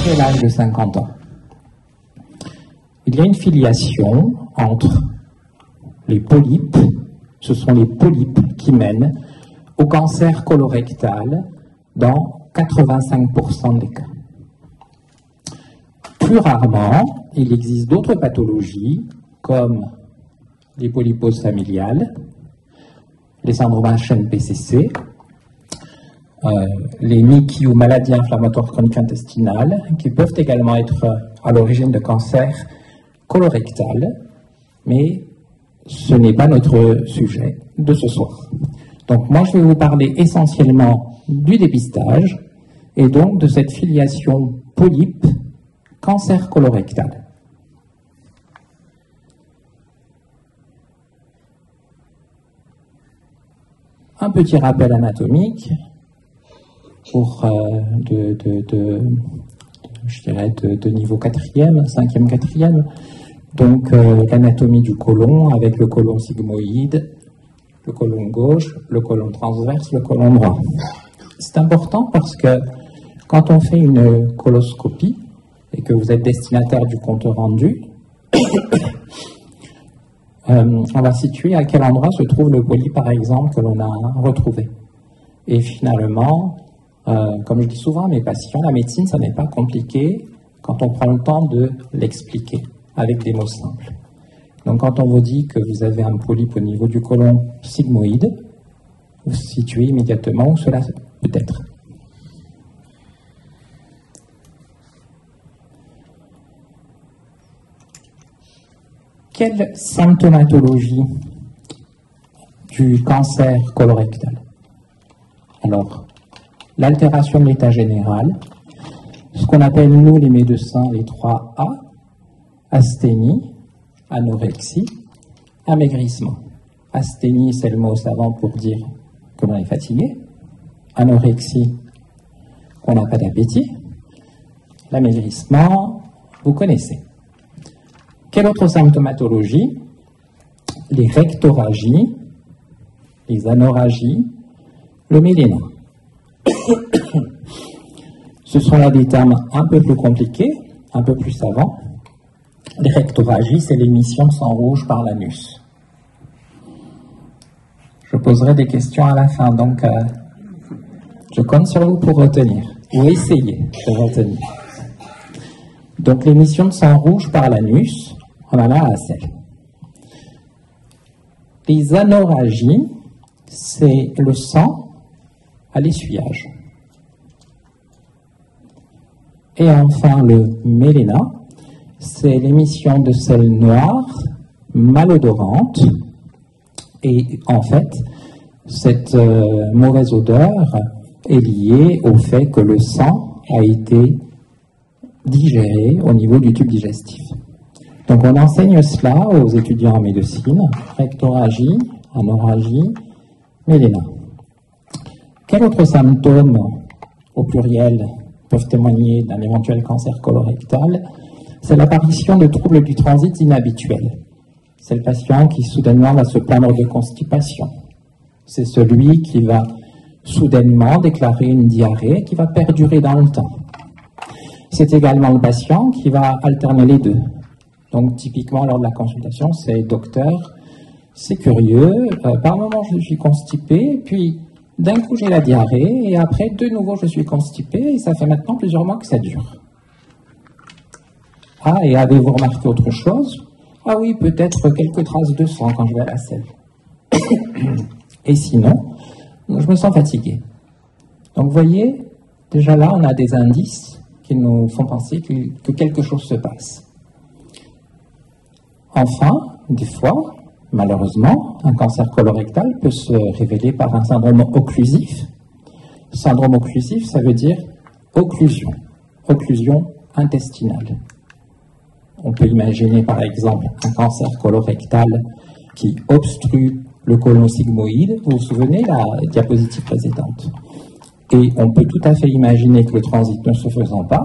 après l'âge de 50 ans. Il y a une filiation entre les polypes, ce sont les polypes qui mènent au cancer colorectal dans 85% des cas. Plus rarement, il existe d'autres pathologies comme les polyposes familiales, les syndromes HNPCC, les MICI ou maladies inflammatoires chroniques intestinales, qui peuvent également être à l'origine de cancer colorectal, mais ce n'est pas notre sujet de ce soir. Donc moi, je vais vous parler essentiellement du dépistage et donc de cette filiation polype-cancer colorectal. Un petit rappel anatomique pour de niveau 4e, 5e, 4e. Donc l'anatomie du côlon avec le côlon sigmoïde, le côlon gauche, le côlon transverse, le côlon droit. C'est important parce que quand on fait une coloscopie et que vous êtes destinataire du compte rendu, on va situer à quel endroit se trouve le polype, par exemple, que l'on a retrouvé. Et finalement, comme je dis souvent à mes patients, la médecine, ça n'est pas compliqué quand on prend le temps de l'expliquer avec des mots simples. Donc quand on vous dit que vous avez un polype au niveau du côlon sigmoïde, vous situez immédiatement où cela peut être. Quelle symptomatologie du cancer colorectal? Alors, l'altération de l'état général, ce qu'on appelle nous les médecins les 3A, asthénie, anorexie, amaigrissement. Asthénie, c'est le mot savant pour dire que l'on est fatigué. Anorexie, qu'on n'a pas d'appétit. L'amaigrissement, vous connaissez. Quelle autre symptomatologie? Les rectorragies, les anorragies, le méléna. Ce sont là des termes un peu plus compliqués, un peu plus savants. Les rectorragies, c'est l'émission de sang rouge par l'anus. Je poserai des questions à la fin, donc je compte sur vous pour retenir, ou essayer de retenir. Donc l'émission de sang rouge par l'anus, on en a à la selle. Les anorragies, c'est le sang à l'essuyage. Et enfin le méléna, c'est l'émission de sels noirs, malodorante. Et en fait, cette mauvaise odeur est liée au fait que le sang a été digéré au niveau du tube digestif. Donc on enseigne cela aux étudiants en médecine, rectorragie, anorragie, méléna. Quels autres symptômes, au pluriel, peuvent témoigner d'un éventuel cancer colorectal? C'est l'apparition de troubles du transit inhabituels. C'est le patient qui soudainement va se plaindre de constipation. C'est celui qui va soudainement déclarer une diarrhée qui va perdurer dans le temps. C'est également le patient qui va alterner les deux. Donc typiquement lors de la consultation, c'est docteur, c'est curieux, par moment je suis constipé, puis d'un coup j'ai la diarrhée, et après de nouveau je suis constipé, et ça fait maintenant plusieurs mois que ça dure. Ah, et avez-vous remarqué autre chose? Ah oui, peut-être quelques traces de sang quand je vais à la selle. Et sinon, je me sens fatigué. Donc vous voyez, déjà là, on a des indices qui nous font penser que quelque chose se passe. Enfin, des fois, malheureusement, un cancer colorectal peut se révéler par un syndrome occlusif. Syndrome occlusif, ça veut dire occlusion, occlusion intestinale. On peut imaginer par exemple un cancer colorectal qui obstrue le côlon sigmoïde. Vous vous souvenez la diapositive précédente? Et on peut tout à fait imaginer que le transit ne se faisant pas,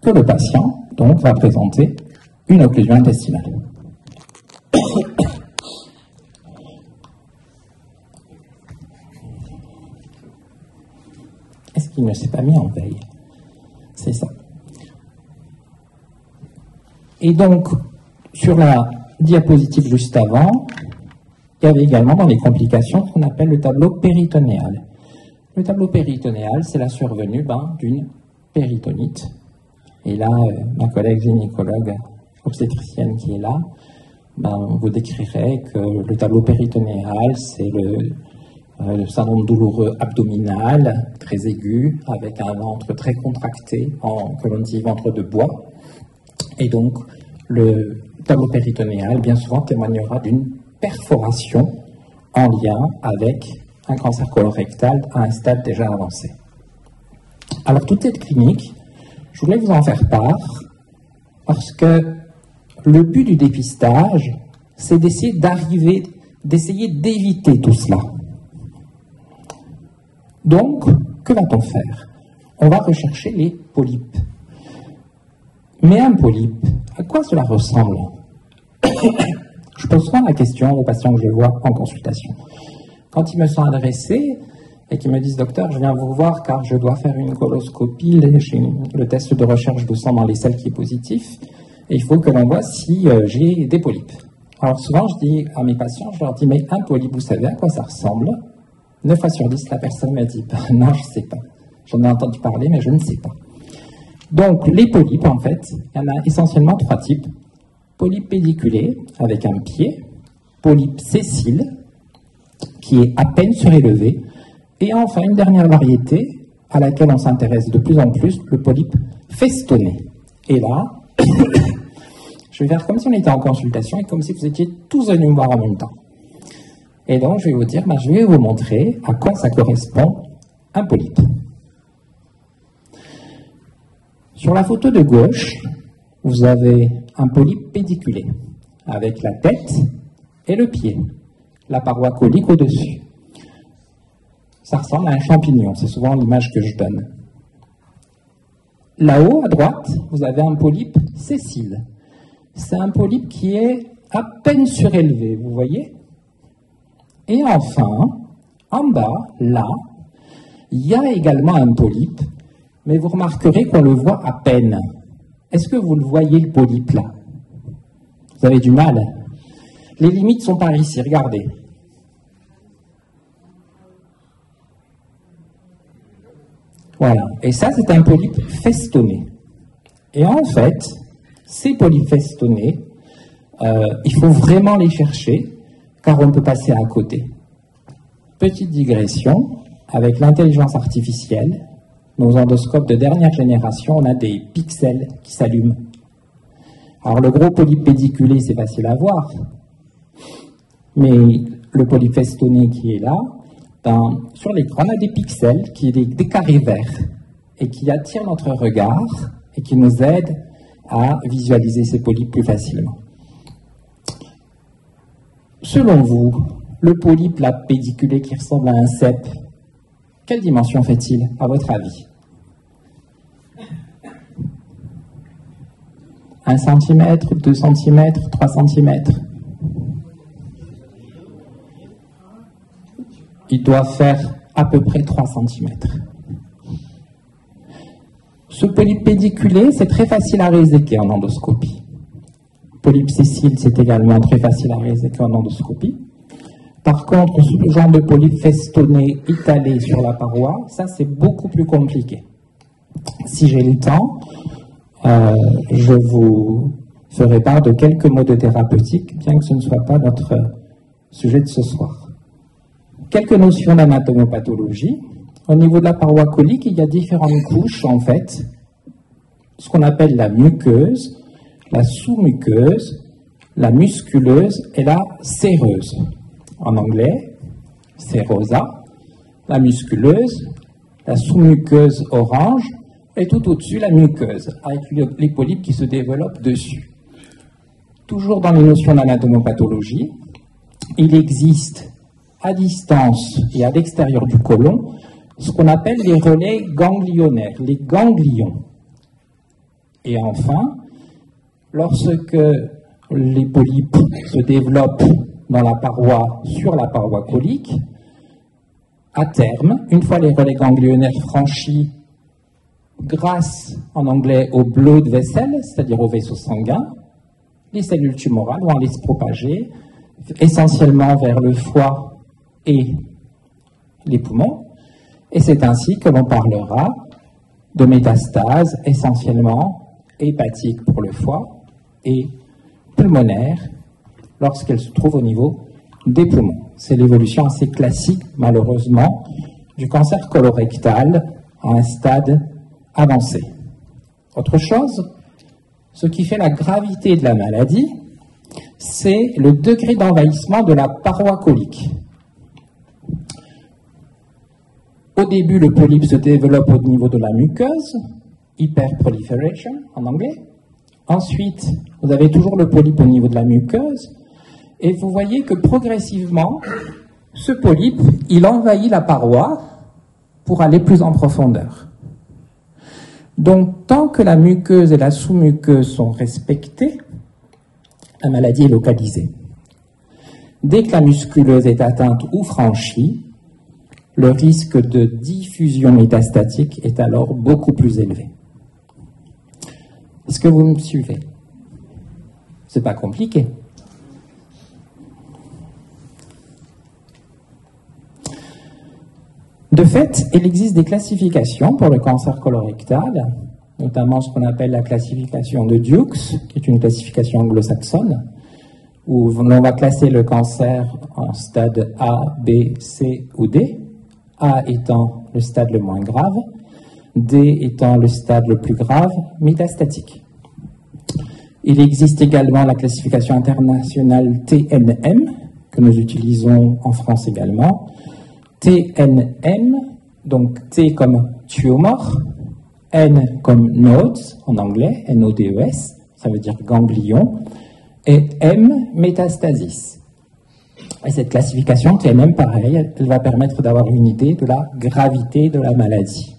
que le patient donc va présenter une occlusion intestinale. Est-ce qu'il ne s'est pas mis en veille? C'est ça. Et donc, sur la diapositive juste avant, il y avait également dans les complications ce qu'on appelle le tableau péritonéal. Le tableau péritonéal, c'est la survenue d'une péritonite. Et là, ma collègue gynécologue obstétricienne qui est là, vous décrirait que le tableau péritonéal, c'est le syndrome douloureux abdominal, très aigu, avec un ventre très contracté, que l'on dit ventre de bois. Et donc, le tableau péritonéal, bien souvent, témoignera d'une perforation en lien avec un cancer colorectal à un stade déjà avancé. Alors, toute cette clinique, je voulais vous en faire part, parce que le but du dépistage, c'est d'essayer d'éviter tout cela. Donc, que va-t-on faire? On va rechercher les polypes. Mais un polype, à quoi cela ressemble? Je pose souvent la question aux patients que je vois en consultation. Quand ils me sont adressés et qu'ils me disent « Docteur, je viens vous voir car je dois faire une coloscopie, j'ai le test de recherche de sang dans les selles qui est positif, et il faut que l'on voit si j'ai des polypes. » Alors souvent, je dis à mes patients, je leur dis « Mais un polype, vous savez à quoi ça ressemble ?» 9 fois sur 10, la personne m'a dit « Non, je ne sais pas. J'en ai entendu parler, mais je ne sais pas. » Donc, les polypes, en fait, il y en a essentiellement 3 types. Polype pédiculé, avec un pied. Polype sessile, qui est à peine surélevé. Et enfin, une dernière variété, à laquelle on s'intéresse de plus en plus, le polype festonné. Et là, je vais faire comme si on était en consultation et comme si vous étiez tous venus me voir en même temps. Et donc, je vais vous dire, je vais vous montrer à quoi ça correspond un polype. Sur la photo de gauche, vous avez un polype pédiculé, avec la tête et le pied, la paroi colique au-dessus. Ça ressemble à un champignon, c'est souvent l'image que je donne. Là-haut, à droite, vous avez un polype sessile. C'est un polype qui est à peine surélevé, vous voyez? Et enfin, en bas, là, il y a également un polype, mais vous remarquerez qu'on le voit à peine. Est-ce que vous le voyez, le polype, là? Vous avez du mal? Les limites sont par ici, regardez. Voilà, et ça, c'est un polype festonné. Et en fait, ces polypes festonnés, il faut vraiment les chercher, car on peut passer à côté. Petite digression, avec l'intelligence artificielle, nos endoscopes de dernière génération, on a des pixels qui s'allument. Alors le gros polype pédiculé, c'est facile à voir, mais le polype festonné qui est là, sur l'écran, on a des pixels, des carrés verts, et qui attirent notre regard et qui nous aident à visualiser ces polypes plus facilement. Selon vous, le polype là, pédiculé qui ressemble à un cep, quelle dimension fait-il, à votre avis? 1 cm, 2 cm, 3 cm? Il doit faire à peu près 3 cm. Ce polype pédiculé, c'est très facile à réséquer en endoscopie. Polype sessile, c'est également très facile à réséquer en endoscopie. Par contre, ce genre de polype festonné étalé sur la paroi, ça c'est beaucoup plus compliqué. Si j'ai le temps, je vous ferai part de quelques mots de thérapeutique, bien que ce ne soit pas notre sujet de ce soir. Quelques notions d'anatomopathologie. Au niveau de la paroi colique, il y a différentes couches, en fait. Ce qu'on appelle la muqueuse, la sous-muqueuse, la musculeuse et la séreuse. En anglais, sérosa, la musculeuse, la sous-muqueuse orange, et tout au-dessus, la muqueuse, avec les polypes qui se développent dessus. Toujours dans les notions d'anatomopathologie, il existe à distance et à l'extérieur du côlon ce qu'on appelle les relais ganglionnaires, les ganglions. Et enfin, lorsque les polypes se développent dans la paroi, sur la paroi colique, à terme, une fois les relais ganglionnaires franchis, grâce en anglais au blood vessel, c'est-à-dire au vaisseau sanguin, les cellules tumorales vont aller se propager essentiellement vers le foie et les poumons, et c'est ainsi que l'on parlera de métastases essentiellement hépatiques pour le foie et pulmonaires lorsqu'elles se trouvent au niveau des poumons. C'est l'évolution assez classique, malheureusement, du cancer colorectal à un stade avancé. Autre chose, ce qui fait la gravité de la maladie, c'est le degré d'envahissement de la paroi colique. Au début, le polype se développe au niveau de la muqueuse, hyperproliferation en anglais. Ensuite, vous avez toujours le polype au niveau de la muqueuse, et vous voyez que progressivement, ce polype, il envahit la paroi pour aller plus en profondeur. Donc, tant que la muqueuse et la sous-muqueuse sont respectées, la maladie est localisée. Dès que la musculeuse est atteinte ou franchie, le risque de diffusion métastatique est alors beaucoup plus élevé. Est-ce que vous me suivez? C'est pas compliqué. De fait, il existe des classifications pour le cancer colorectal, notamment ce qu'on appelle la classification de Dukes, qui est une classification anglo-saxonne, où l'on va classer le cancer en stade A, B, C ou D, A étant le stade le moins grave, D étant le stade le plus grave, métastatique. Il existe également la classification internationale TNM, que nous utilisons en France également. TNM, donc T comme tumor, N comme nodes, en anglais, N-O-D-E-S, ça veut dire ganglion, et M, métastasis. Et cette classification TNM, pareil, elle va permettre d'avoir une idée de la gravité de la maladie.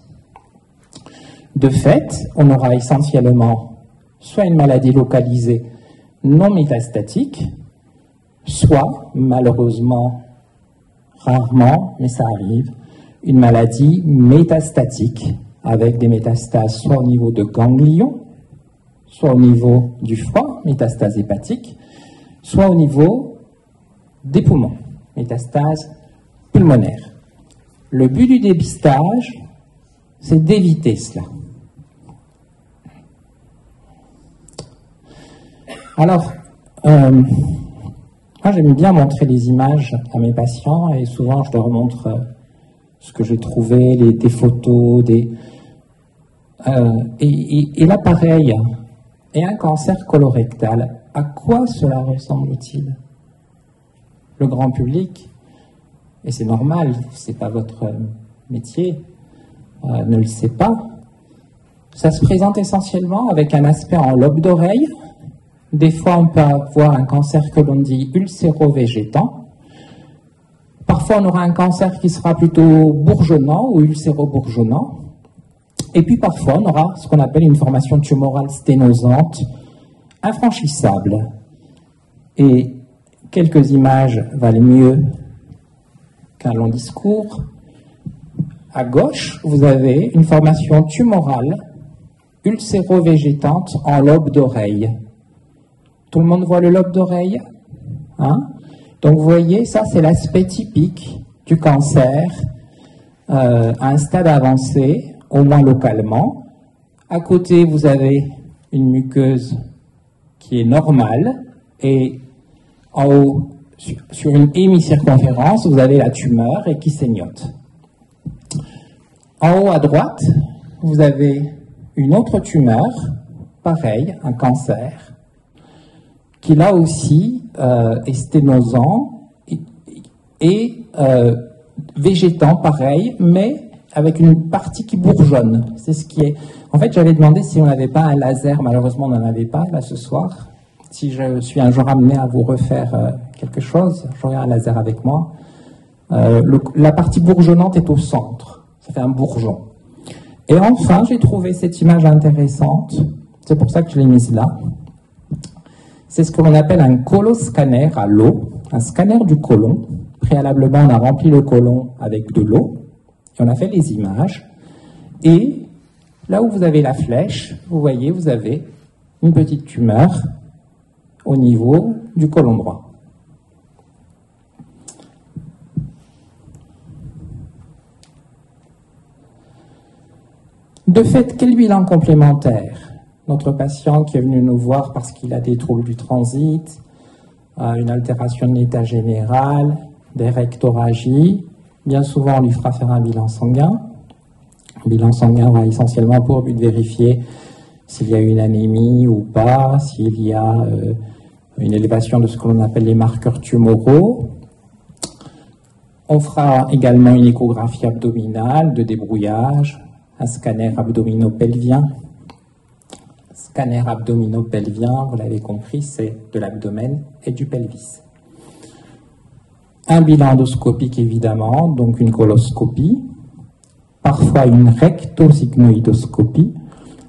De fait, on aura essentiellement soit une maladie localisée non métastatique, soit, malheureusement, rarement, mais ça arrive, une maladie métastatique, avec des métastases soit au niveau de ganglions, soit au niveau du foie, métastase hépatique, soit au niveau des poumons, métastase pulmonaire. Le but du dépistage, c'est d'éviter cela. Alors, moi j'aime bien montrer les images à mes patients et souvent je leur montre ce que j'ai trouvé, des photos, et là pareil, et un cancer colorectal, à quoi cela ressemble-t-il? Le grand public, et c'est normal, c'est pas votre métier, ne le sait pas, ça se présente essentiellement avec un aspect en lobe d'oreille. Des fois, on peut avoir un cancer que l'on dit ulcéro-végétant. Parfois, on aura un cancer qui sera plutôt bourgeonnant ou ulcéro-bourgeonnant. Et puis, parfois, on aura ce qu'on appelle une formation tumorale sténosante, infranchissable. Et quelques images valent mieux qu'un long discours. À gauche, vous avez une formation tumorale ulcéro-végétante en lobe d'oreille. Tout le monde voit le lobe d'oreille, hein? Donc vous voyez, ça c'est l'aspect typique du cancer à un stade avancé, au moins localement. À côté, vous avez une muqueuse qui est normale et en haut, sur une hémicirconférence, vous avez la tumeur et qui saignote. En haut à droite, vous avez une autre tumeur, pareil, un cancer, qui là aussi est sténosant et végétant, pareil, mais avec une partie qui bourgeonne. C'est ce qui est. En fait, j'avais demandé si on n'avait pas un laser. Malheureusement, on n'en avait pas là ce soir. Si je suis un jour amené à vous refaire quelque chose, j'aurai un laser avec moi. La partie bourgeonnante est au centre. Ça fait un bourgeon. Et enfin, j'ai trouvé cette image intéressante. C'est pour ça que je l'ai mise là. C'est ce que l'on appelle un coloscanner à l'eau, un scanner du côlon. Préalablement, on a rempli le côlon avec de l'eau et on a fait les images. Et là où vous avez la flèche, vous voyez, vous avez une petite tumeur au niveau du côlon droit. De fait, quel bilan complémentaire? Notre patient qui est venu nous voir parce qu'il a des troubles du transit, une altération de l'état général, des rectorragies, bien souvent on lui fera faire un bilan sanguin. Le bilan sanguin aura essentiellement pour but de vérifier s'il y a une anémie ou pas, s'il y a une élévation de ce que l'on appelle les marqueurs tumoraux. On fera également une échographie abdominale de débrouillage, un scanner abdominopelvien. Scanner abdominopelvien, vous l'avez compris, c'est de l'abdomen et du pelvis. Un bilan endoscopique évidemment, donc une coloscopie, parfois une rectosigmoïdoscopie.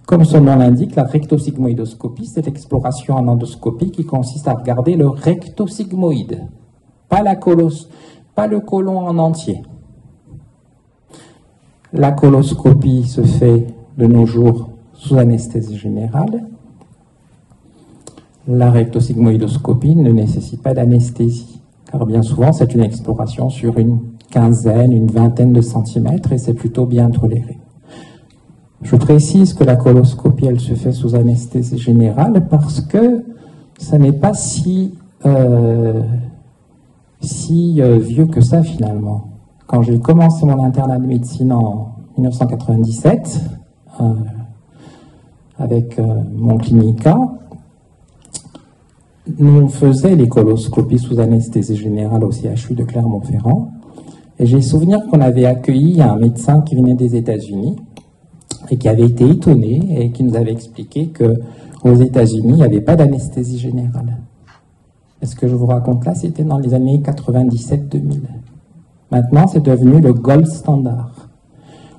Comme son nom l'indique, la rectosigmoïdoscopie, c'est l'exploration en endoscopie qui consiste à regarder le rectosigmoïde, pas le côlon en entier. La coloscopie se fait de nos jours sous anesthésie générale. La rectosigmoïdoscopie ne nécessite pas d'anesthésie, car bien souvent c'est une exploration sur une quinzaine, une vingtaine de centimètres et c'est plutôt bien toléré. Je précise que la coloscopie, elle se fait sous anesthésie générale parce que ça n'est pas si vieux que ça finalement. Quand j'ai commencé mon internat de médecine en 1997, avec mon clinica, nous faisions les coloscopies sous anesthésie générale au CHU de Clermont-Ferrand. Et j'ai souvenir qu'on avait accueilli un médecin qui venait des États-Unis et qui avait été étonné et qui nous avait expliqué qu'aux États-Unis, il n'y avait pas d'anesthésie générale. Et ce que je vous raconte là, c'était dans les années 97-2000. Maintenant, c'est devenu le gold standard.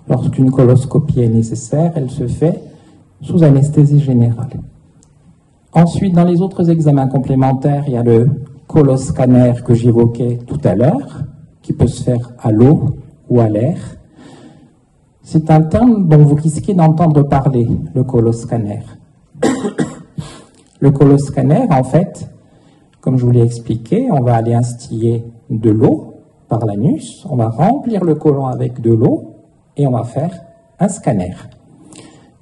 Lorsqu'une coloscopie est nécessaire, elle se fait sous anesthésie générale. Ensuite, dans les autres examens complémentaires, il y a le coloscanner que j'évoquais tout à l'heure, qui peut se faire à l'eau ou à l'air. C'est un terme dont vous risquez d'entendre parler, le coloscanner. Le coloscanner, en fait, comme je vous l'ai expliqué, on va aller instiller de l'eau par l'anus, on va remplir le côlon avec de l'eau et on va faire un scanner.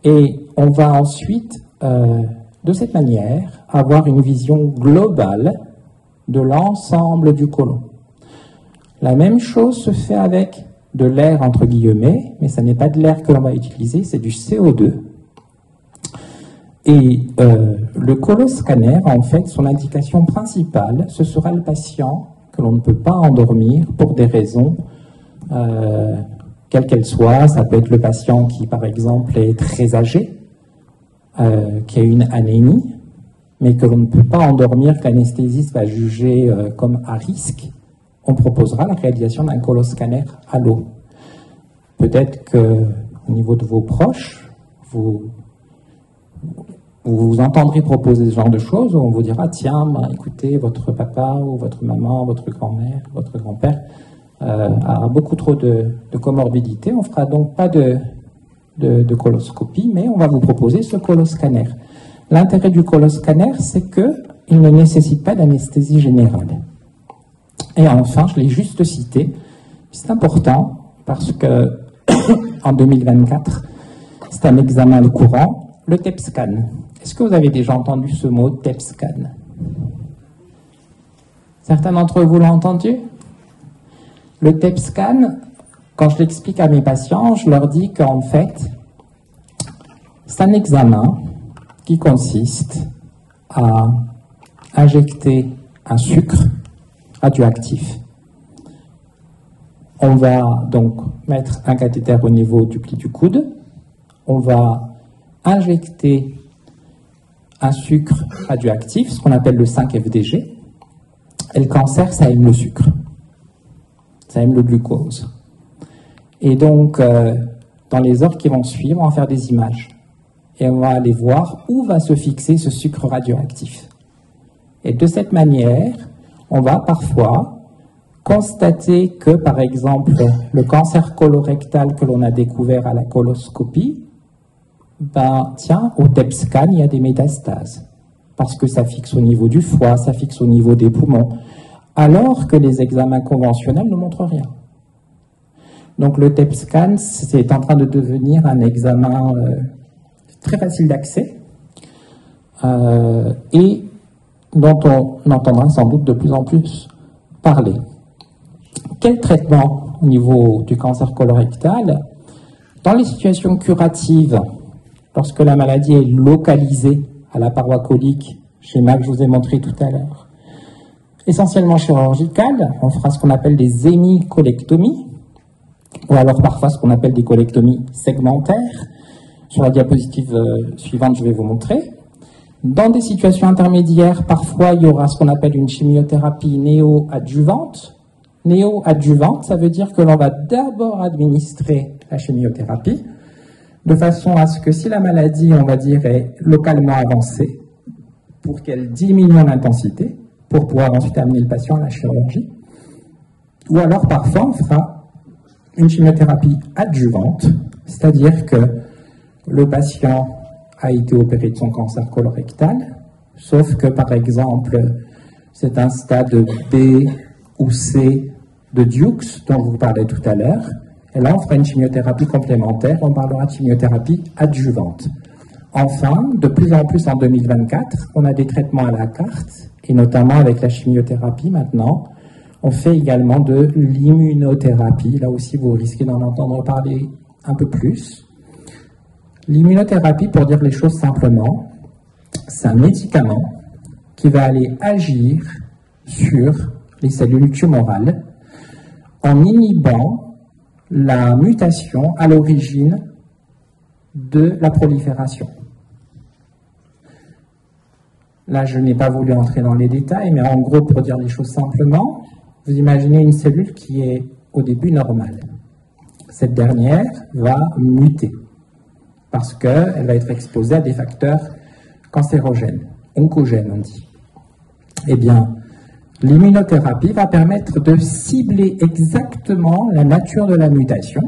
Et on va ensuite, de cette manière, avoir une vision globale de l'ensemble du côlon. La même chose se fait avec de l'air entre guillemets, mais ce n'est pas de l'air que l'on va utiliser, c'est du CO2. Et le coloscanner, en fait, son indication principale, ce sera le patient que l'on ne peut pas endormir pour des raisons quelles qu'elles soient. Ça peut être le patient qui, par exemple, est très âgé, qui a une anémie, mais que l'on ne peut pas endormir, que l'anesthésiste va juger comme à risque. On proposera la réalisation d'un coloscanner à l'eau. Peut-être qu'au niveau de vos proches, vous entendrez proposer ce genre de choses, où on vous dira, tiens, bah, écoutez, votre papa ou votre maman, votre grand-mère, votre grand-père a beaucoup trop de comorbidités, on ne fera donc pas de coloscopie, mais on va vous proposer ce coloscanner. L'intérêt du coloscanner, c'est qu'il ne nécessite pas d'anesthésie générale. Et enfin, je l'ai juste cité, c'est important parce que en 2024, c'est un examen courant, le TEP-scan. Est-ce que vous avez déjà entendu ce mot TEP-scan? Certains d'entre vous l'ont entendu? Le TEP-scan, quand je l'explique à mes patients, je leur dis qu'en fait, c'est un examen qui consiste à injecter un sucre radioactif. On va donc mettre un cathéter au niveau du pli du coude. On va injecter un sucre radioactif, ce qu'on appelle le 5-FDG. Et le cancer, ça aime le sucre. Ça aime le glucose. Et donc, dans les heures qui vont suivre, on va faire des images. Et on va aller voir où va se fixer ce sucre radioactif. Et de cette manière, on va parfois constater que, par exemple, le cancer colorectal que l'on a découvert à la coloscopie, ben, tiens, au TEP-scan, il y a des métastases. parce que ça fixe au niveau du foie, ça fixe au niveau des poumons, alors que les examens conventionnels ne montrent rien. Donc le TEP scan, c'est en train de devenir un examen très facile d'accès et dont on entendra sans doute de plus en plus parler. Quel traitement au niveau du cancer colorectal? Dans les situations curatives, lorsque la maladie est localisée à la paroi colique, schéma que je vous ai montré tout à l'heure, essentiellement chirurgicale, on fera ce qu'on appelle des hémicolectomies, ou alors parfois ce qu'on appelle des colectomies segmentaires. Sur la diapositive suivante, je vais vous montrer. Dans des situations intermédiaires, parfois il y aura ce qu'on appelle une chimiothérapie néo-adjuvante. Néo-adjuvante, ça veut dire que l'on va d'abord administrer la chimiothérapie, de façon à ce que si la maladie, on va dire, est localement avancée, pour qu'elle diminue en intensité, pour pouvoir ensuite amener le patient à la chirurgie. Ou alors parfois on fera une chimiothérapie adjuvante, c'est-à-dire que le patient a été opéré de son cancer colorectal, sauf que par exemple c'est un stade B ou C de Dukes dont je vous parlais tout à l'heure, et là on fera une chimiothérapie complémentaire, on parlera de chimiothérapie adjuvante. Enfin, de plus en plus en 2024, on a des traitements à la carte, et notamment avec la chimiothérapie maintenant, on fait également de l'immunothérapie. Là aussi, vous risquez d'en entendre parler un peu plus. L'immunothérapie, pour dire les choses simplement, c'est un médicament qui va aller agir sur les cellules tumorales en inhibant la mutation à l'origine de la prolifération. Là, je n'ai pas voulu entrer dans les détails, mais en gros, pour dire les choses simplement, vous imaginez une cellule qui est au début normale. Cette dernière va muter parce qu'elle va être exposée à des facteurs cancérogènes, oncogènes on dit. Eh bien, l'immunothérapie va permettre de cibler exactement la nature de la mutation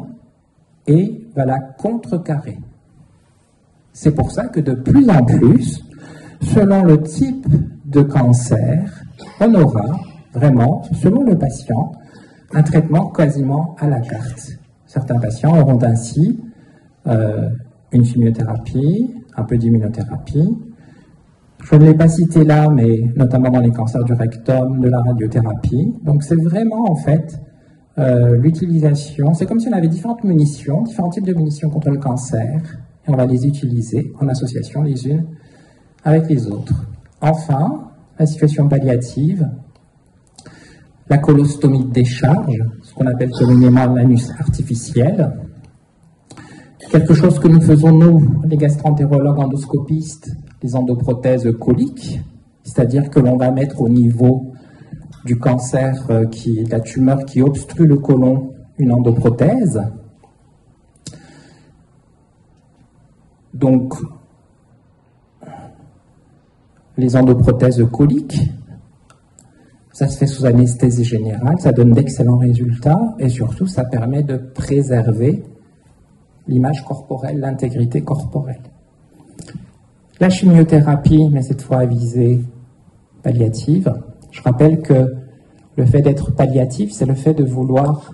et va la contrecarrer. C'est pour ça que de plus en plus, selon le type de cancer, on aura vraiment, selon le patient, un traitement quasiment à la carte. Certains patients auront ainsi une chimiothérapie, un peu d'immunothérapie. Je ne l'ai pas cité là, mais notamment dans les cancers du rectum, de la radiothérapie. Donc c'est vraiment en fait l'utilisation, c'est comme si on avait différentes munitions, différents types de munitions contre le cancer, et on va les utiliser en association les unes avec les autres. Enfin, la situation palliative, la colostomie de décharge, ce qu'on appelle communément l'anus artificiel, quelque chose que nous faisons nous, les gastroentérologues endoscopistes, les endoprothèses coliques, c'est-à-dire que l'on va mettre au niveau du cancer, de la tumeur qui obstrue le côlon, une endoprothèse. Donc, les endoprothèses coliques, ça se fait sous anesthésie générale, ça donne d'excellents résultats et surtout ça permet de préserver l'image corporelle, l'intégrité corporelle. La chimiothérapie, mais cette fois à visée palliative, je rappelle que le fait d'être palliatif, c'est le fait de vouloir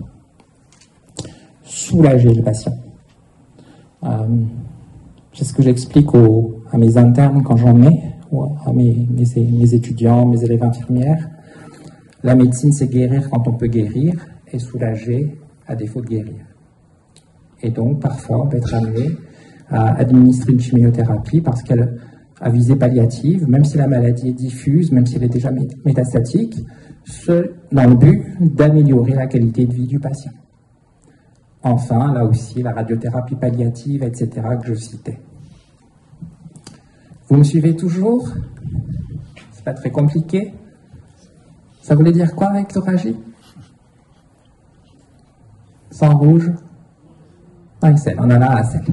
soulager le patient. C'est ce que j'explique à mes internes quand j'en mets, ou à mes étudiants, mes élèves infirmières. La médecine, c'est guérir quand on peut guérir et soulager à défaut de guérir. Et donc, parfois, on peut être amené à administrer une chimiothérapie parce qu'elle a visée palliative, même si la maladie est diffuse, même si elle est déjà métastatique, dans le but d'améliorer la qualité de vie du patient. Enfin, là aussi, la radiothérapie palliative, etc., que je citais. Vous me suivez toujours? C'est pas très compliqué. Ça voulait dire quoi, rectoragie? Sang rouge? Un sel, on en a un sel.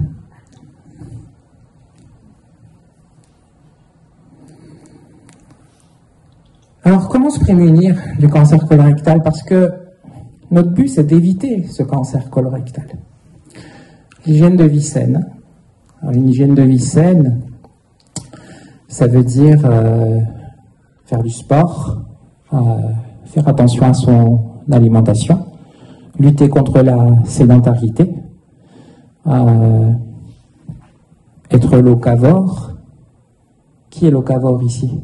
Alors, comment se prémunir du cancer colorectal? Parce que notre but, c'est d'éviter ce cancer colorectal. L'hygiène de vie saine. Alors, une hygiène de vie saine, Ça veut dire faire du sport, faire attention à son alimentation, lutter contre la sédentarité, être locavore. Qui est locavore ici?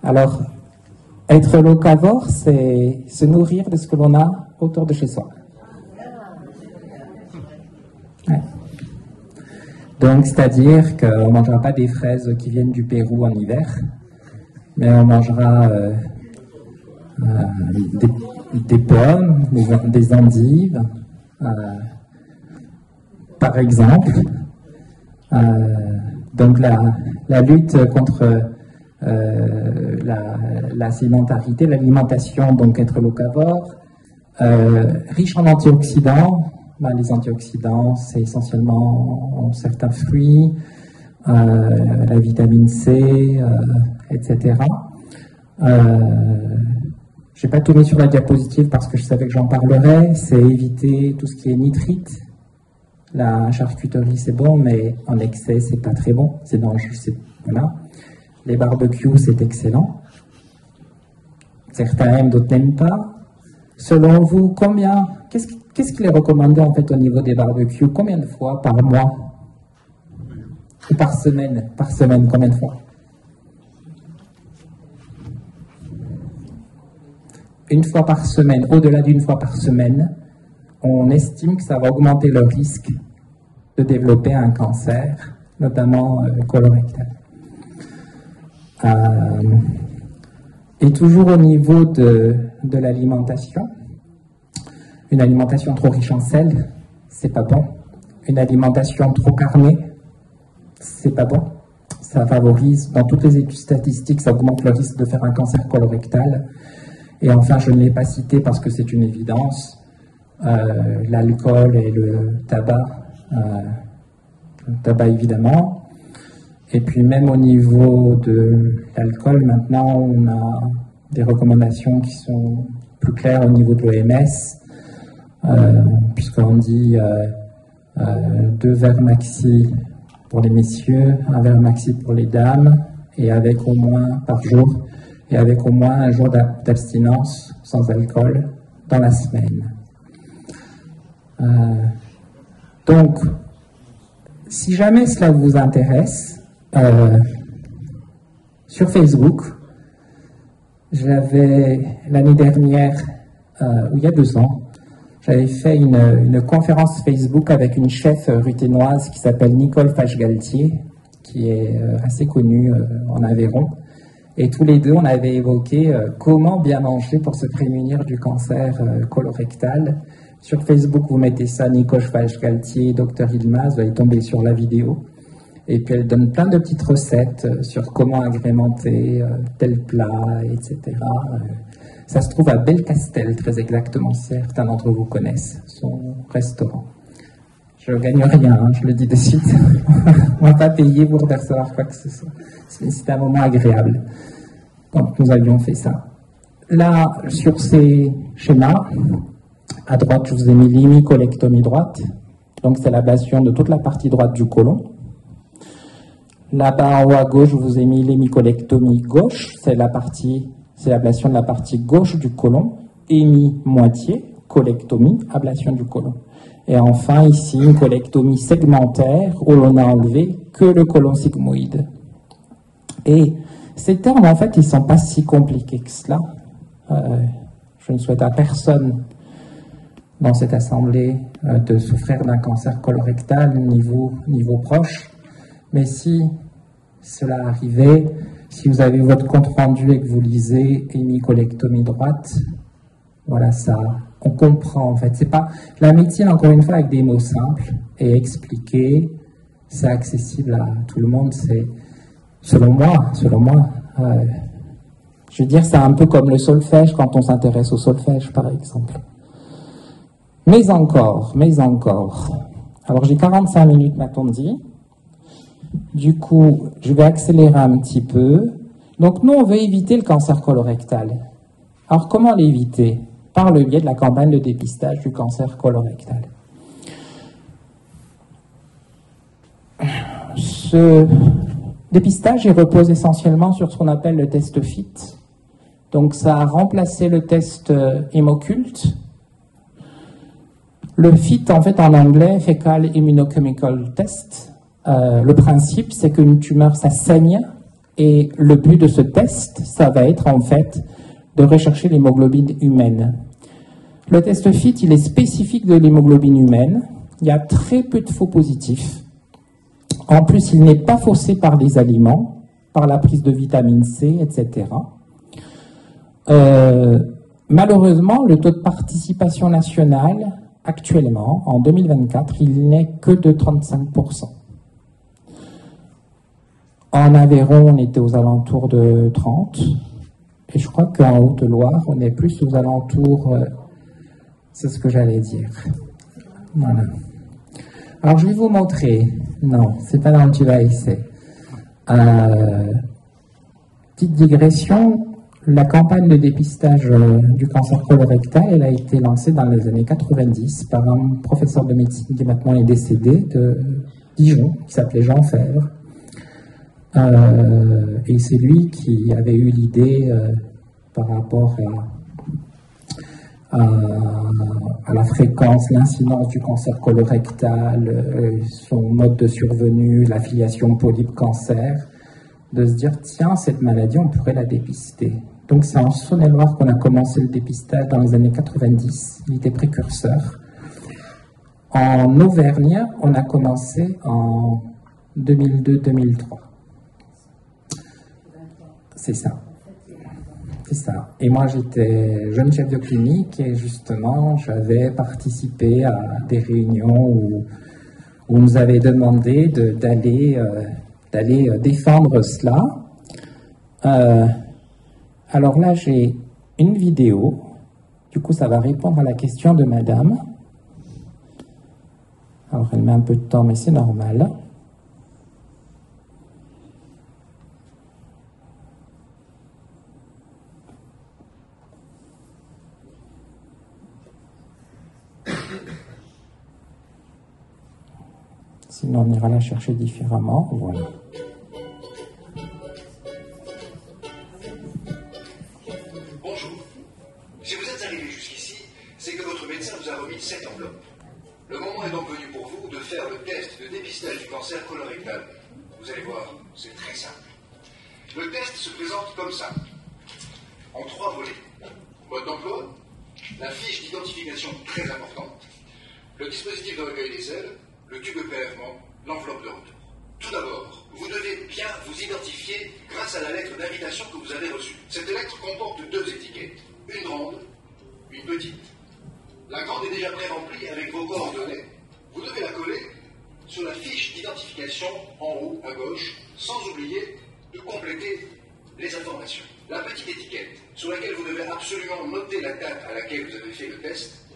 Alors, être locavore, c'est se nourrir de ce que l'on a autour de chez soi. Ouais. Donc, c'est-à-dire qu'on ne mangera pas des fraises qui viennent du Pérou en hiver, mais on mangera des pommes, des endives, par exemple. Donc, la lutte contre la sédentarité, l'alimentation, donc être locavore, riche en antioxydants. Les antioxydants, c'est essentiellement certains fruits, la vitamine C, etc. Je n'ai pas tout mis sur la diapositive parce que je savais que j'en parlerais. C'est éviter tout ce qui est nitrite. La charcuterie, c'est bon, mais en excès, c'est pas très bon. C'est dangereux. Voilà. Les barbecues, c'est excellent. Certains aiment, d'autres n'aiment pas. Selon vous, qu'est-ce qu'il est recommandé en fait au niveau des barbecues? Combien de fois par mois? Ou par semaine? Par semaine, combien de fois? Une fois par semaine. Au-delà d'une fois par semaine, on estime que ça va augmenter le risque de développer un cancer, notamment colorectal. Et toujours au niveau de l'alimentation, une alimentation trop riche en sel, c'est pas bon. Une alimentation trop carnée, c'est pas bon. Ça favorise, dans toutes les études statistiques, ça augmente le risque de faire un cancer colorectal. Et enfin, je ne l'ai pas cité parce que c'est une évidence, l'alcool et le tabac évidemment. Et puis même au niveau de l'alcool, maintenant, on a des recommandations qui sont plus claires au niveau de l'OMS, puisqu'on dit 2 verres maxi pour les messieurs, 1 verre maxi pour les dames, et avec au moins par jour, et avec au moins un jour d'abstinence sans alcool dans la semaine. Donc, si jamais cela vous intéresse, sur Facebook, j'avais l'année dernière, ou il y a 2 ans, j'avais fait une conférence Facebook avec une chef ruthénoise qui s'appelle Nicole Fache-Galtier, qui est assez connue en Aveyron. Et tous les deux, on avait évoqué comment bien manger pour se prémunir du cancer colorectal. Sur Facebook, vous mettez ça, Nicole Fache-Galtier, Dr Ilmaz, vous allez tomber sur la vidéo. Et puis elle donne plein de petites recettes sur comment agrémenter tel plat, etc. Ça se trouve à Belcastel, très exactement. Certains d'entre vous connaissent son restaurant. Je ne gagne rien, hein, je le dis de suite. On ne va pas payer pour recevoir quoi que ce soit. C'est un moment agréable. Donc nous avions fait ça. Là, sur ces schémas, à droite, je vous ai mis l'hémicolectomie droite. Donc c'est l'ablation de toute la partie droite du côlon. Là-bas en haut à gauche, je vous ai mis l'hémicolectomie gauche. C'est l'ablation de la partie gauche du côlon. Hémi-moitié, colectomie, ablation du côlon. Et enfin ici, une colectomie segmentaire où l'on a enlevé que le côlon sigmoïde. Et ces termes, en fait, ils ne sont pas si compliqués que cela. Je ne souhaite à personne dans cette assemblée de souffrir d'un cancer colorectal niveau proche. Mais si cela arrivait, si vous avez votre compte rendu et que vous lisez hémicolectomie droite, voilà ça, on comprend en fait. C'est pas la médecine, encore une fois, avec des mots simples et expliqués, c'est accessible à tout le monde. C'est selon moi, je veux dire, c'est un peu comme le solfège quand on s'intéresse au solfège, par exemple. Mais encore. Alors j'ai 45 minutes, m'a-t-on dit. Du coup, je vais accélérer un petit peu. Donc nous, on veut éviter le cancer colorectal. Alors comment l'éviter? Par le biais de la campagne de dépistage du cancer colorectal. ce dépistage il repose essentiellement sur ce qu'on appelle le test FIT. Donc ça a remplacé le test Hémoculte. Le FIT, en fait, en anglais, Fecal Immunochemical Test. Le principe, c'est qu'une tumeur, ça saigne, et le but de ce test, ça va être, en fait, de rechercher l'hémoglobine humaine. Le test FIT, il est spécifique de l'hémoglobine humaine. Il y a très peu de faux positifs. En plus, il n'est pas faussé par les aliments, par la prise de vitamine C, etc. Malheureusement, le taux de participation nationale, actuellement, en 2024, il n'est que de 35%. En Aveyron, on était aux alentours de 30%. Et je crois qu'en Haute-Loire, on est plus aux alentours... c'est ce que j'allais dire. Voilà. Alors, je vais vous montrer. Non, c'est pas dans le device. Petite digression. La campagne de dépistage du cancer colorectal, elle a été lancée dans les années 90 par un professeur de médecine qui maintenant est décédé de Dijon, qui s'appelait Jean Fèvre. Et c'est lui qui avait eu l'idée par rapport à la fréquence, l'incidence du cancer colorectal, son mode de survenue, l'affiliation polype-cancer, de se dire, tiens, cette maladie, on pourrait la dépister. Donc c'est en Saône-et-Loire qu'on a commencé le dépistage dans les années 90, il était précurseur. En Auvergne, on a commencé en 2002-2003. C'est ça. C'est ça. Et moi, j'étais jeune chef de clinique et justement, j'avais participé à des réunions où on nous avait demandé d'aller défendre cela. Alors là, j'ai une vidéo. Du coup, ça va répondre à la question de madame. Alors, elle met un peu de temps, mais c'est normal. Sinon, on ira la chercher différemment. Voilà. Bonjour. Si vous êtes arrivé jusqu'ici, c'est que votre médecin vous a remis cette enveloppe. Le moment est donc venu pour vous de faire le test de dépistage du cancer colorectal. Vous allez voir, c'est très simple. Le test se présente comme ça, en 3 volets. Mode d'emploi, la fiche d'identification très importante, le dispositif de recueil des selles, le tube de prélèvement, l'enveloppe de retour. Tout d'abord, vous devez bien vous identifier grâce à la lettre d'invitation que vous avez reçue. Cette lettre comporte 2 étiquettes, une grande, une petite. La grande est déjà pré-remplie avec vos coordonnées. Vous devez la coller sur la fiche d'identification en haut à gauche, sans oublier de compléter les informations. La petite étiquette, sur laquelle vous devez absolument noter la date à laquelle vous avez fait le test,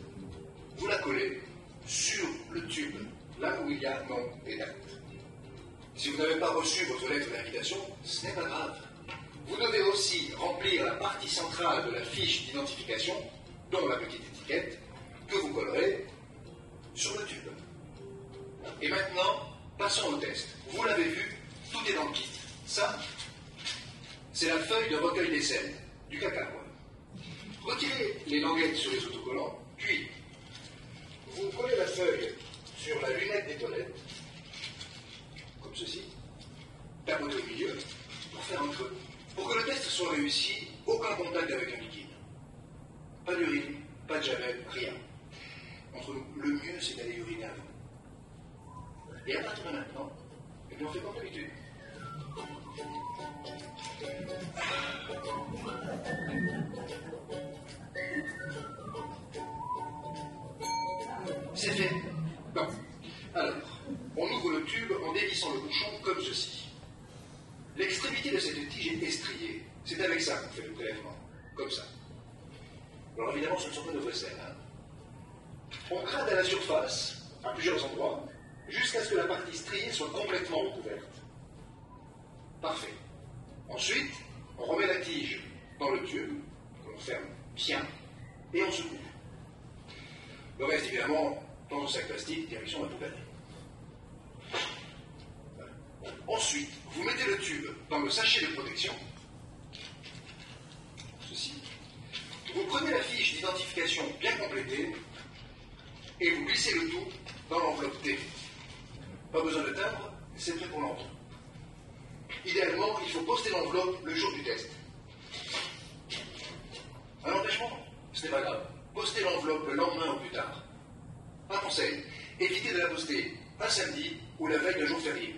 vous la collez sur le tube, là où il y a nom et date. Si vous n'avez pas reçu votre lettre d'invitation, ce n'est pas grave. Vous devez aussi remplir la partie centrale de la fiche d'identification, dont la petite étiquette, que vous collerez sur le tube. Et maintenant, passons au test. Vous l'avez vu, tout est dans le kit. Ça, c'est la feuille de recueil des selles, du caca. Retirez les languettes sur les autocollants, puis vous collez la feuille sur la lunette des toilettes, comme ceci, tapotez au milieu, pour faire un creux. Pour que le test soit réussi, aucun contact avec un liquide. Pas d'urine, pas de javel, rien. Entre nous, le mieux, c'est d'aller uriner avant. Et à partir de maintenant, eh bien, on fait comme d'habitude. C'est fait. Bon. Alors, on ouvre le tube en dévissant le bouchon comme ceci. L'extrémité de cette tige est estriée. C'est avec ça qu'on fait le prélèvement. Comme ça. Alors évidemment, ce ne sont pas de vraies selles. On gratte à la surface, à plusieurs endroits, jusqu'à ce que la partie striée soit complètement recouverte. Parfait. Ensuite, on remet la tige dans le tube, on ferme bien, et on se coupe. Le reste, évidemment, dans un sac plastique, direction la poubelle. Voilà. Ensuite, vous mettez le tube dans le sachet de protection. Ceci. Vous prenez la fiche d'identification bien complétée et vous glissez le tout dans l'enveloppe T. Pas besoin de timbre, c'est prêt pour l'envoi. Idéalement, il faut poster l'enveloppe le jour du test. Un empêchement? Ce n'est pas grave. Postez l'enveloppe le lendemain ou plus tard. Un conseil, évitez de la poster un samedi ou la veille d'un jour férié.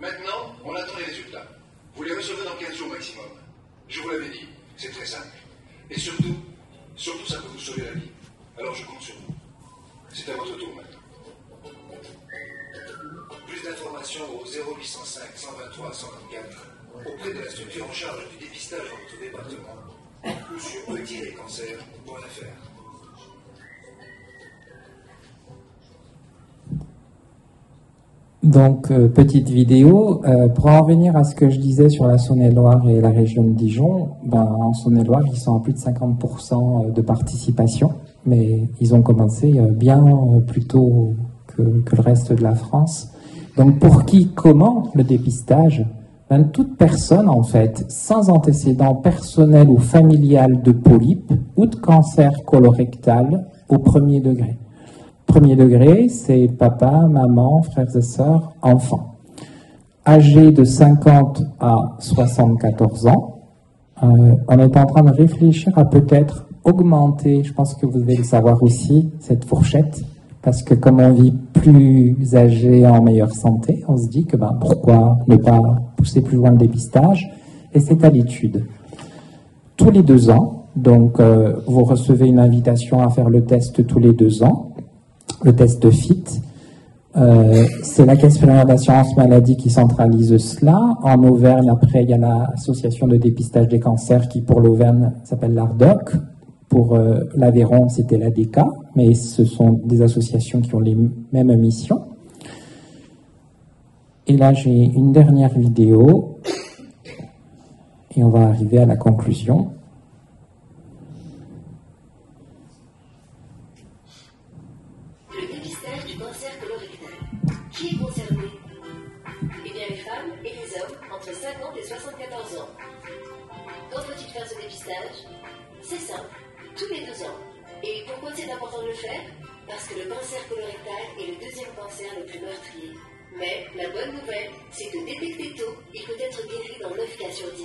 Maintenant, on attend les résultats. Vous les recevez dans 15 jours maximum. Je vous l'avais dit, c'est très simple. Et surtout, ça peut vous sauver la vie. Alors je compte sur vous. C'est à votre tour maintenant. Plus d'informations au 0805 123 124 auprès de la structure en charge du dépistage dans votre département ou sur petit-cancer.fr. Donc, petite vidéo, pour en revenir à ce que je disais sur la Saône-et-Loire et la région de Dijon, en Saône-et-Loire, ils sont à plus de 50% de participation, mais ils ont commencé bien plus tôt que le reste de la France. Donc, pour qui, comment le dépistage? Toute personne, en fait, sans antécédent personnel ou familial de polype ou de cancer colorectal au premier degré. Premier degré, c'est papa, maman, frères et sœurs, enfants. Âgés de 50 à 74 ans, on est en train de réfléchir à peut-être augmenter, je pense que vous devez le savoir aussi, cette fourchette, parce que comme on vit plus âgé en meilleure santé, on se dit que pourquoi ne pas pousser plus loin le dépistage, et c'est à l'étude. Tous les 2 ans, donc vous recevez une invitation à faire le test tous les 2 ans, le test FIT. C'est la Caisse primaire d'assurance maladie qui centralise cela. En Auvergne, après, il y a l'association de dépistage des cancers qui, pour l'Auvergne, s'appelle l'ARDOC. Pour l'Aveyron, c'était l'ADK, mais ce sont des associations qui ont les mêmes missions. Et là, j'ai une dernière vidéo, et on va arriver à la conclusion. Le dépistage du cancer colorectal. Qui est concerné? Eh bien, les femmes et les hommes entre 50 et 74 ans. Quand faut-il faire ce dépistage? C'est simple. Tous les 2 ans. Et pourquoi c'est important de le faire? Parce que le cancer colorectal est le 2e cancer le plus meurtrier. Mais la bonne nouvelle, c'est que détecté tôt, il peut être guéri dans 9 cas sur 10.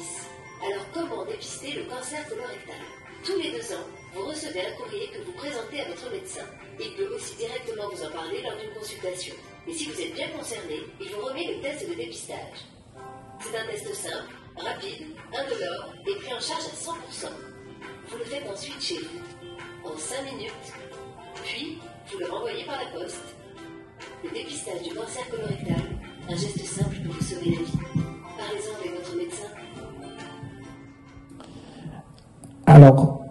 Alors comment dépister le cancer colorectal? Tous les 2 ans, vous recevez un courrier que vous présentez à votre médecin. Il peut aussi directement vous en parler lors d'une consultation. Et si vous êtes bien concerné, il vous remet le test de dépistage. C'est un test simple, rapide, indolore et pris en charge à 100%. Vous le faites ensuite chez vous, en 5 minutes, puis vous le renvoyez par la poste. Le dépistage du cancer colorectal, un geste simple pour vous sauver la vie. Parlez-en avec votre médecin. Alors,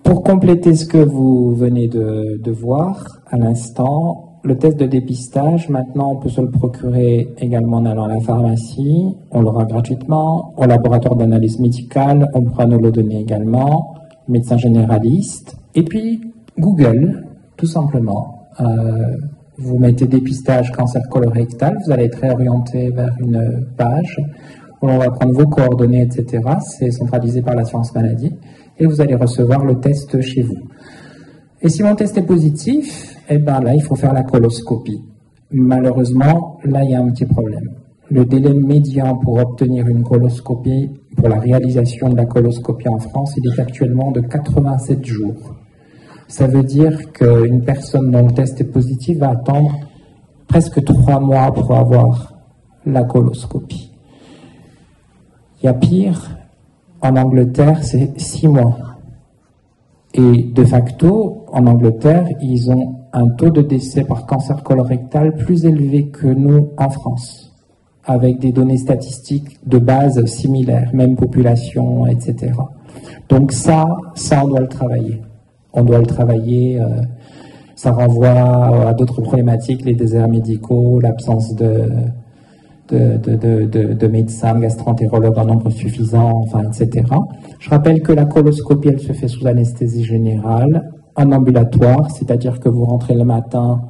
pour compléter ce que vous venez de voir à l'instant, le test de dépistage, maintenant, on peut se le procurer également en allant à la pharmacie, on l'aura gratuitement, au laboratoire d'analyse médicale, on pourra nous le donner également, médecin généraliste, et puis Google, tout simplement. Vous mettez dépistage cancer colorectal, vous allez être réorienté vers une page où on va prendre vos coordonnées, etc. C'est centralisé par l'assurance maladie, et vous allez recevoir le test chez vous. Et si mon test est positif, là, il faut faire la coloscopie. Malheureusement, là, il y a un petit problème. Le délai médian pour obtenir une coloscopie, pour la réalisation de la coloscopie en France, il est actuellement de 87 jours. Ça veut dire qu'une personne dont le test est positif va attendre presque 3 mois pour avoir la coloscopie. Il y a pire, en Angleterre, c'est 6 mois. Et de facto, en Angleterre, ils ont un taux de décès par cancer colorectal plus élevé que nous en France, avec des données statistiques de base similaires, même population, etc. Donc ça, on doit le travailler. On doit le travailler, ça renvoie à d'autres problématiques, les déserts médicaux, l'absence de médecins, de gastroentérologues en nombre suffisant, etc. Je rappelle que la coloscopie, elle se fait sous anesthésie générale, en ambulatoire, c'est-à-dire que vous rentrez le matin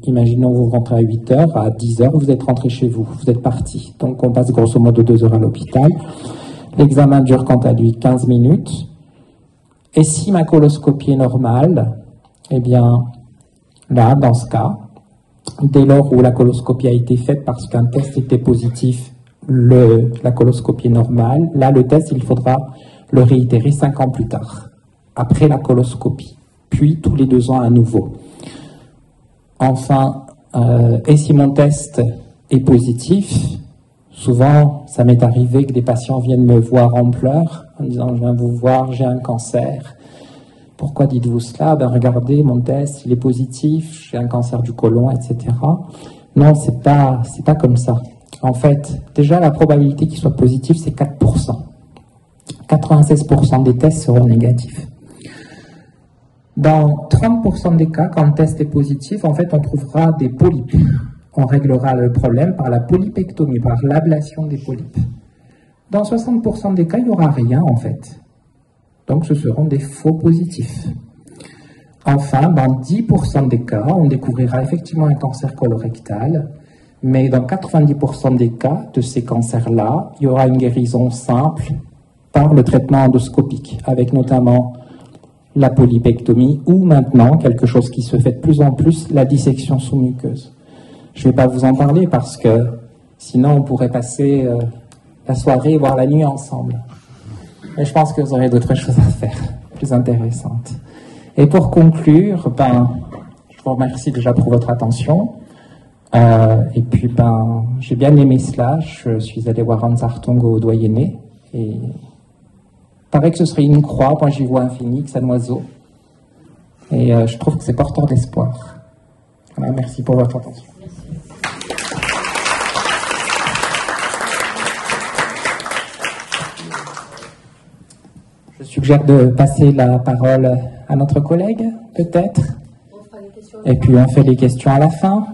Imaginons vous rentrez à 8 heures, à 10 heures, vous êtes rentré chez vous, vous êtes parti. Donc on passe grosso modo 2 heures à l'hôpital. L'examen dure quant à lui 15 minutes. Et si ma coloscopie est normale, eh bien, là, dans ce cas, dès lors où la coloscopie a été faite parce qu'un test était positif, la coloscopie est normale, là, le test, il faudra le réitérer 5 ans plus tard, après la coloscopie, puis tous les 2 ans à nouveau. Enfin, et si mon test est positif, souvent, ça m'est arrivé que des patients viennent me voir en pleurs, en disant « je viens vous voir, j'ai un cancer ». Pourquoi dites-vous cela? Ben regardez, mon test, il est positif, j'ai un cancer du côlon, etc. Non, c'est pas comme ça. En fait, déjà, la probabilité qu'il soit positif, c'est 4%. 96% des tests seront négatifs. Dans 30% des cas, quand le test est positif, en fait, on trouvera des polypes. On réglera le problème par la polypectomie, par l'ablation des polypes. Dans 60% des cas, il n'y aura rien, en fait. Donc, ce seront des faux positifs. Enfin, dans 10% des cas, on découvrira effectivement un cancer colorectal, mais dans 90% des cas de ces cancers-là, il y aura une guérison simple par le traitement endoscopique, avec notamment la polypectomie ou maintenant, quelque chose qui se fait de plus en plus, la dissection sous-muqueuse. Je ne vais pas vous en parler parce que sinon on pourrait passer la soirée, voire la nuit ensemble. Mais je pense que vous aurez d'autres choses à faire, plus intéressantes. Et pour conclure, je vous remercie déjà pour votre attention. Et puis, j'ai bien aimé cela. Je suis allé voir Hans Hartung au Doyenné. Et il paraît que ce serait une croix. Moi, j'y vois un phénix, un oiseau. Et je trouve que c'est porteur d'espoir. Voilà, merci pour votre attention. Je suggère de passer la parole à notre collègue, peut-être. Et puis on fait les questions à la fin.